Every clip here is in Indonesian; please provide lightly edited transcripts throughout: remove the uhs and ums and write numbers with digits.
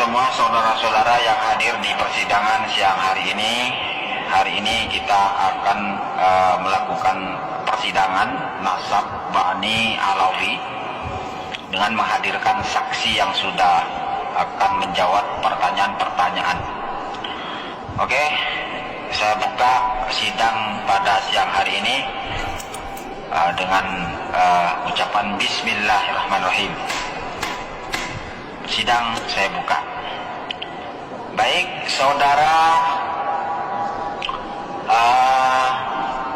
semua saudara-saudara yang hadir di persidangan siang hari ini. Hari ini kita akan melakukan persidangan nasab Bani Alawi dengan menghadirkan saksi yang sudah akan menjawab pertanyaan-pertanyaan. Oke, saya buka sidang pada siang hari ini dengan ucapan Bismillahirrahmanirrahim. Sidang saya buka. Baik, saudara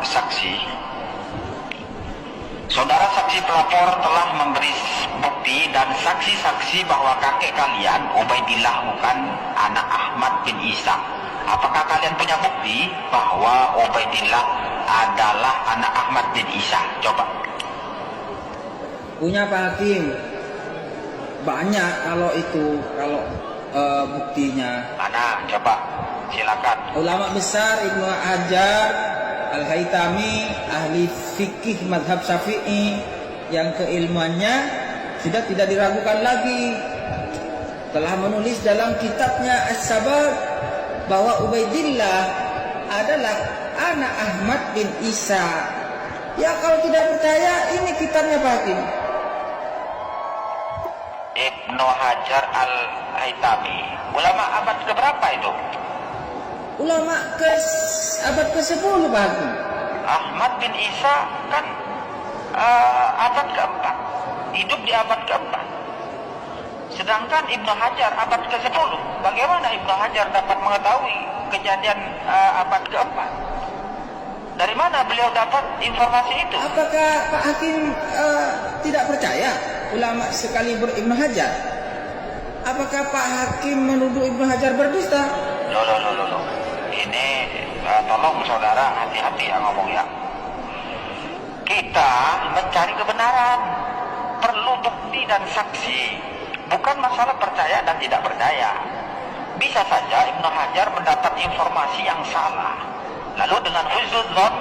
saksi. Saudara saksi pelapor telah memberi bukti dan saksi-saksi bahwa kakek kalian Ubaidillah bukan anak Ahmad bin Isa. Apakah kalian punya bukti bahwa Ubaidillah adalah anak Ahmad bin Isa? Coba. Punya Pak Hakim. Banyak kalau buktinya. Mana? Coba. Silakan. Ulama besar Ibnu Hajar Al-Haytami, ahli fikih madhab Syafi'i yang keilmuannya sudah tidak diragukan lagi, telah menulis dalam kitabnya As-Sabab bahwa Ubaidillah adalah anak Ahmad bin Isa. Ya kalau tidak percaya, ini kitabnya Pak Hakim. Ibnu Hajar Al-Haytami, ulama abad keberapa itu? Ulama abad ke-10 Pak Hakim. Ahmad bin Isa kan abad keempat, hidup di abad keempat. Sedangkan Ibnu Hajar abad ke-10. Bagaimana Ibnu Hajar dapat mengetahui kejadian abad keempat? Dari mana beliau dapat informasi itu? Apakah Pak Hakim tidak percaya ulama sekaliber Ibnu Hajar? Apakah Pak Hakim menuduh Ibnu Hajar berdusta? Loh. Ini tolong saudara hati-hati ya ngomong ya. Kita mencari kebenaran, perlu bukti dan saksi, bukan masalah percaya dan tidak percaya. Bisa saja Ibnu Hajar mendapat informasi yang salah, lalu dengan husnudzon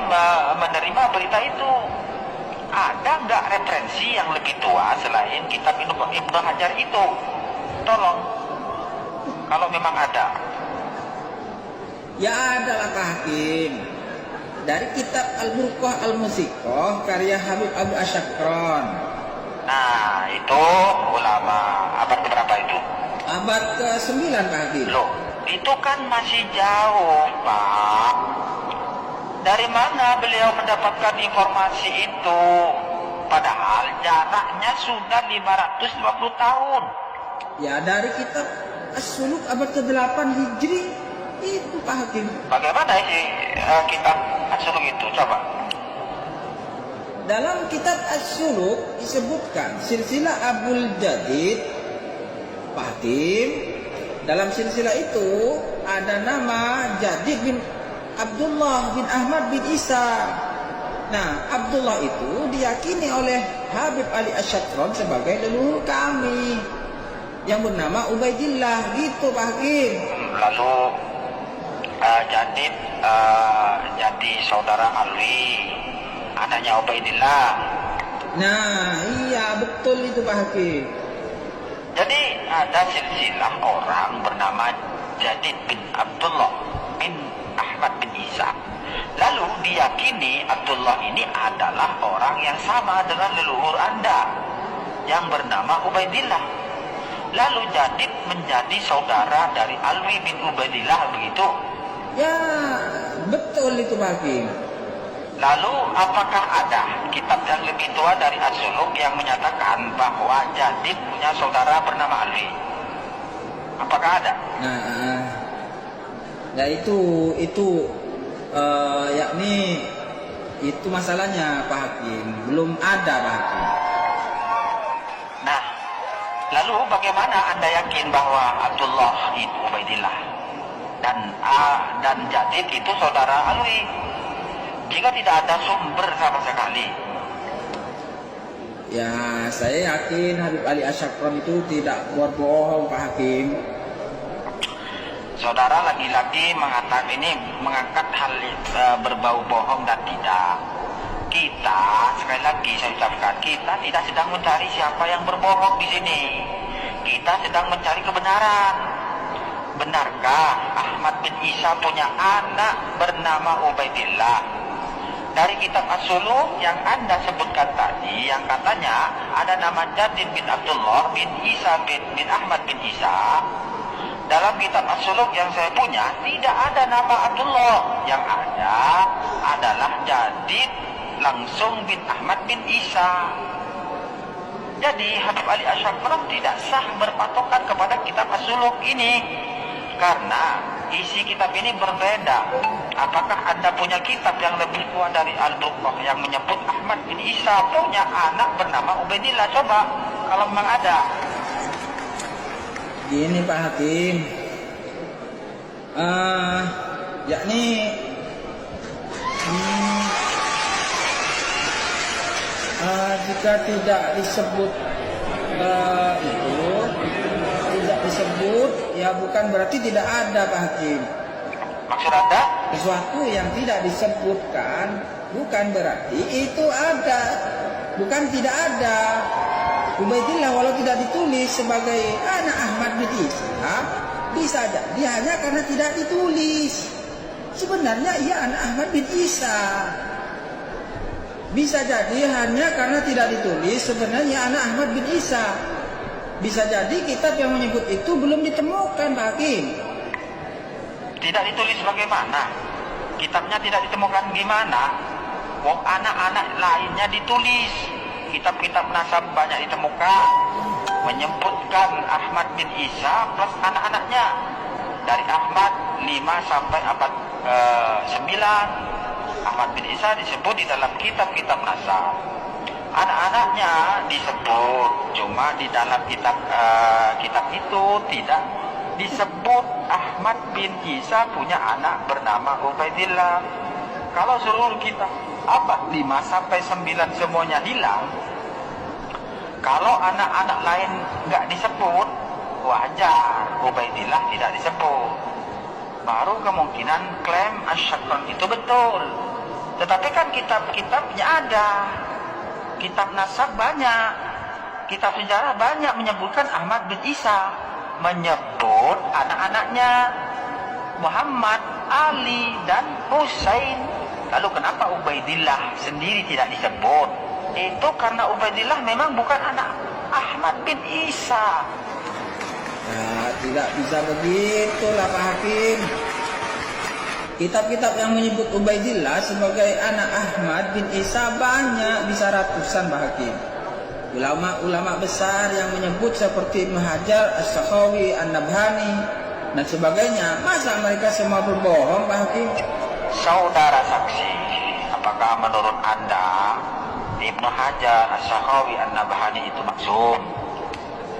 menerima berita itu. Ada nggak referensi yang lebih tua selain kitab Ibnu Hajar itu? Tolong, kalau memang ada. Ya adalah Pak Hakim. Dari kitab Al-Burqah Al-Musiqah karya Habib Abu Asyakron. Nah, itu ulama abad berapa itu? Abad ke-9 Pak Hakim. Loh, itu kan masih jauh, Pak. Dari mana beliau mendapatkan informasi itu? Padahal jaraknya sudah 550 tahun. Ya dari kitab As-Suluk abad ke-8 Hijri. Itu Pak Hakim. Bagaimana isi kitab As-Suluk itu? Coba. Dalam kitab As-Suluk disebutkan silsilah Abul Jadid Pak Hakim. Dalam silsilah itu ada nama Jadid bin Abdullah bin Ahmad bin Isa. Nah, Abdullah itu diyakini oleh Habib Ali Asyakron sebagai leluhur kami yang bernama Ubaidillah, gitu Pak Hakim. Lalu jadi saudara Alwi, anaknya Ubaidillah. Nah, iya betul itu Pak Hakim. Jadi ada silsilah orang bernama Jadid bin Abdullah bin Ahmad bin Isa. Lalu diyakini Abdullah ini adalah orang yang sama dengan leluhur Anda yang bernama Ubaidillah. Lalu Jadid menjadi saudara dari Alwi bin Ubaidillah, begitu? Ya, betul itu Pak Hakim. Lalu apakah ada kitab yang lebih tua dari As-Suluk yang menyatakan bahwa Jadid punya saudara bernama Alwi? Apakah ada? Nah itu yakni itu masalahnya Pak Hakim, belum ada Pak Hakim. Nah, lalu bagaimana Anda yakin bahwa Abdullah itu Ubaidillah dan Jadid itu saudara Alwi jika tidak ada sumber sama sekali? Ya, saya yakin Habib Ali Asyakron itu tidak berbohong Pak Hakim. Saudara lagi-lagi mengangkat hal berbau bohong dan tidak. Kita, sekali lagi saya ucapkan, kita tidak sedang mencari siapa yang berbohong di sini. Kita sedang mencari kebenaran. benarkah Ahmad bin Isa punya anak bernama Ubaidillah? Dari kitab As-Suluk yang Anda sebutkan tadi, yang katanya ada nama Jadid bin Abdullah bin Isa bin Ahmad bin Isa, dalam kitab As-Suluk yang saya punya tidak ada nama Abdullah. Yang ada adalah Jadid langsung bin Ahmad bin Isa. Jadi Habib Ali Asy-Syafrah tidak sah berpatokan kepada kitab As-Suluk ini, karena isi kitab ini berbeda. Apakah Anda punya kitab yang lebih tua dari Al-Bukhah yang menyebut Ahmad bin Isa punya anak bernama Ubaidillah? Coba, kalau memang ada. Gini Pak Hakim, yakni jika tidak disebut itu tidak disebut, ya bukan berarti tidak ada Pak Hakim. Maksud Anda? Sesuatu yang tidak disebutkan bukan berarti itu ada, bukan tidak ada. Ubaidillah walau tidak ditulis sebagai anak Ahmad bin Isa, bisa jadi hanya karena tidak ditulis. Sebenarnya ia anak Ahmad bin Isa. Bisa jadi hanya karena tidak ditulis, sebenarnya anak Ahmad bin Isa. Bisa jadi kitab yang menyebut itu belum ditemukan Pak Hakim. Tidak ditulis bagaimana? Kitabnya tidak ditemukan gimana? Wong anak-anak lainnya ditulis. Kitab-kitab nasab banyak ditemukan, menyebutkan Ahmad bin Isa plus anak-anaknya. Dari Ahmad 5 sampai abad 9. Ahmad bin Isa disebut di dalam kitab-kitab nasab. Anak-anaknya disebut, cuma di dalam kitab itu tidak disebut Ahmad bin Isa punya anak bernama Ubaidillah. Kalau seluruh kitab abad 5 sampai 9 semuanya hilang, kalau anak-anak lain nggak disebut, wajar Ubaidillah tidak disebut. Baru kemungkinan klaim Asy-Syafrah itu betul. Tetapi kan kitab-kitabnya ada, kitab nasab banyak, kitab sejarah banyak menyebutkan Ahmad bin Isa, menyebut anak-anaknya Muhammad, Ali, dan Husain. Lalu kenapa Ubaidillah sendiri tidak disebut? Itu karena Ubaidillah memang bukan anak Ahmad bin Isa. Nah, tidak bisa begitulah Pak Hakim. Kitab-kitab yang menyebut Ubaidillah sebagai anak Ahmad bin Isa banyak, bisa ratusan Pak Hakim. Ulama-ulama besar yang menyebut seperti Ibnu Hajar, As-Sakhawi, An-Nabhani, dan sebagainya. Masa mereka semua berbohong Pak Hakim? Saudara saksi, apakah menurut Anda Ibnu Hajar, As-Sakhawi, An-Nabhani itu maksum?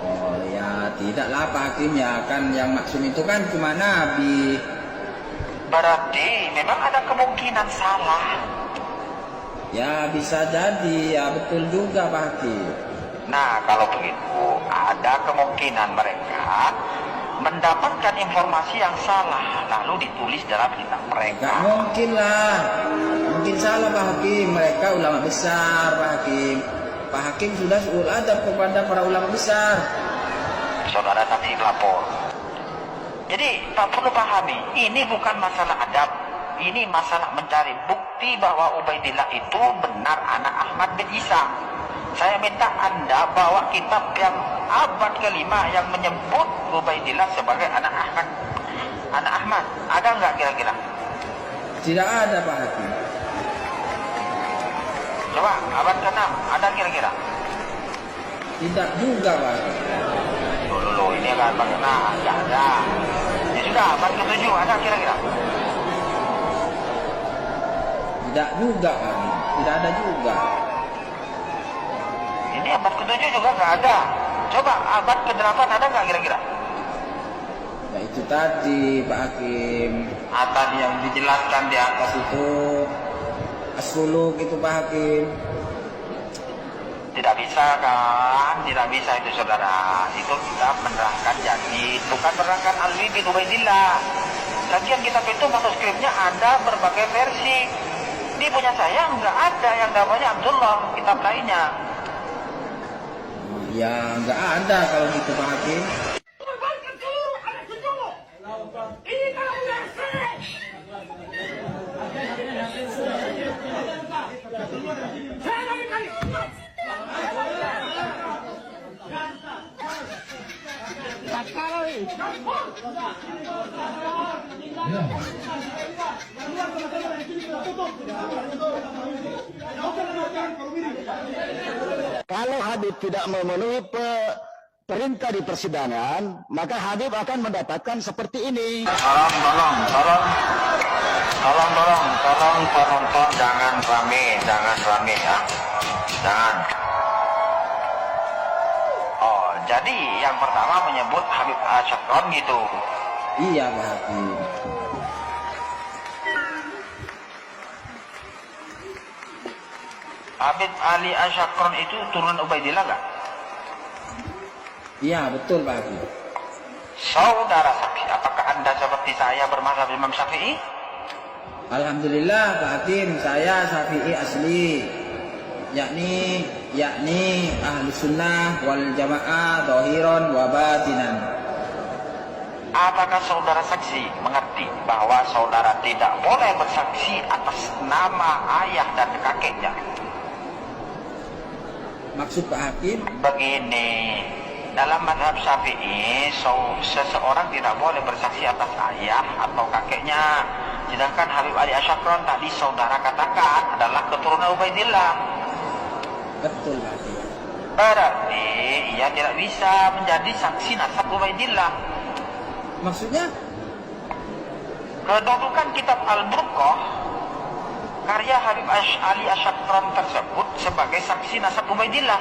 Oh ya, tidaklah Pak Hakim, ya kan yang maksum itu kan cuma Nabi. Berarti memang ada kemungkinan salah. Ya bisa jadi, ya betul juga Pak Hakim. Nah, kalau begitu ada kemungkinan mereka mendapatkan informasi yang salah lalu ditulis dalam kitab mereka. Gak mungkin lah, mungkin salah Pak Hakim. Mereka ulama besar Pak Hakim. Pak Hakim sudah suul adab kepada para ulama besar. Saudara saksi pelapor. Jadi Pak perlu pahami, ini bukan masalah adab, ini masalah mencari bukti bahwa Ubaidillah itu benar anak Ahmad bin Isa. Saya minta Anda bawa kitab yang abad ke-5 yang menyebut Ubaidillah sebagai anak Ahmad. Anak Ahmad, ada nggak kira-kira? Tidak ada Pak Hakim. Coba, abad ke-6, ada kira-kira? Tidak juga Pak Hakim. Loh, ini kan abad ke-6, nggak ada. Ya sudah, abad ke-7, ada kira-kira? Tidak juga Pak Hakim, tidak ada juga. Ini abad ke-7 juga nggak ada. Coba, abad ke-8 ada nggak kira-kira? Ya itu tadi Pak Hakim. Tadi yang dijelaskan di atas Itu As-Suluk itu Pak Hakim. tidak bisa kan? Tidak bisa itu saudara. Itu kita menerangkan Jadid, bukan menerangkan Alwi bin Ubaidillah. Lagian kitab itu manuskripnya ada berbagai versi. Ini punya saya nggak ada yang namanya Abdullah, kitab lainnya. Ya nggak ada kalau gitu Pak Hakim. Kalau Habib tidak memenuhi perintah di persidangan, maka Habib akan mendapatkan seperti ini. Tolong penonton jangan rame ya. Jangan. Oh, jadi yang pertama menyebut Habib Asyakron gitu. Iya Pak Hakim. Habib Ali Asyakron itu turunan Ubaidillah nggak? Iya betul Pak Hakim. Saudara saksi, apakah Anda seperti saya bermazhab Imam Syafi'i? Alhamdulillah Pak Hakim, saya Syafi'i asli, yakni ahlu sunnah wal jamaah zahiran wa batinan. Apakah saudara saksi mengerti bahwa saudara tidak boleh bersaksi atas nama ayah dan kakeknya? Maksud Pak Hakim? Begini, dalam mazhab Syafi'i, seseorang tidak boleh bersaksi atas ayah atau kakeknya. Sedangkan Habib Ali Asyakron tadi saudara katakan adalah keturunan Ubaidillah. Betul Pak Hakim. Berarti ia tidak bisa menjadi saksi nasab Ubaidillah. Maksudnya? Kedudukan kitab Al-Burqah karya Habib Ali Asyakron tersebut sebagai saksi nasab Ubaidillah.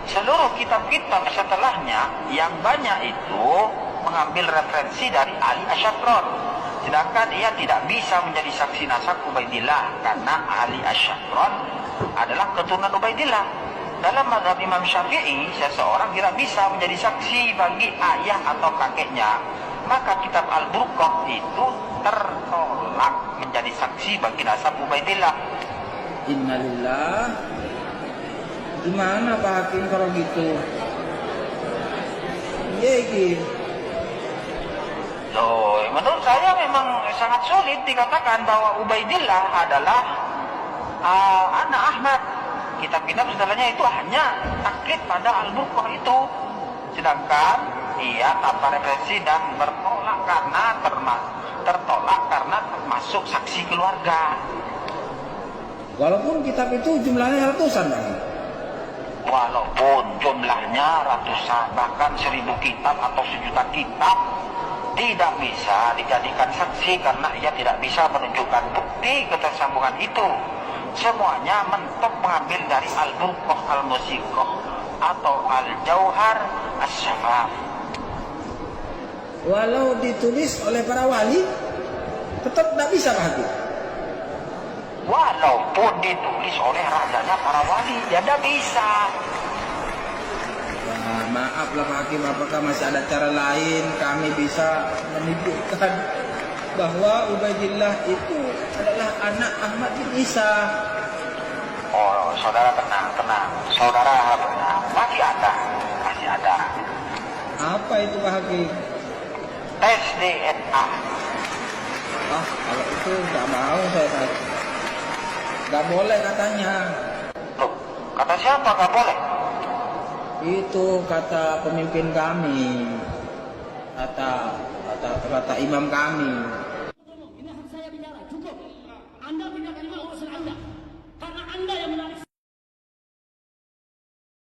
Seluruh kitab-kitab setelahnya yang banyak itu mengambil referensi dari Ali Asyakron. Sedangkan ia tidak bisa menjadi saksi nasab Ubaidillah karena Ali Asyakron adalah keturunan Ubaidillah. Dalam mazhab Imam Syafi'i, seseorang tidak bisa menjadi saksi bagi ayah atau kakeknya. Maka kitab Al-Burqah itu tertolak menjadi saksi bagi nasab Ubaidillah. Innalillah. Gimana Pak Hakim kalau gitu? Iya gitu. Loh, menurut saya memang sangat sulit dikatakan bahwa Ubaidillah adalah anak Ahmad. Kitab-kitab setelahnya itu hanya taklid pada Al-Burqah itu. Sedangkan ia tanpa referensi dan tertolak karena termasuk saksi keluarga. Walaupun kitab itu jumlahnya ratusan Pak. Walaupun jumlahnya ratusan, bahkan 1000 kitab atau 1.000.000 kitab, tidak bisa dijadikan saksi karena ia tidak bisa menunjukkan bukti ketersambungan itu. Semuanya mentok mengambil dari Al-Burqah Al-Musiqah atau Al-Jauhar As-Syafaf. Walau ditulis oleh para wali, tetap tidak bisa Pak Hakim. Walaupun ditulis oleh rajanya para wali, ya tidak bisa. Wah, maaflah Pak Hakim, apakah masih ada cara lain kami bisa menunjukkan bahwa Ubaidillah itu adalah anak Ahmad bin Isa? Oh, saudara tenang. Saudara tenang. Masih ada. Apa itu Pak Hakim? Tes DNA. Kalau itu nggak mau saya Pak. Nggak boleh katanya. Loh, kata siapa nggak boleh? Itu kata pemimpin kami, kata imam kami. Ini hak saya bicara, cukup. Anda tidak terima urusan Anda. Karena Anda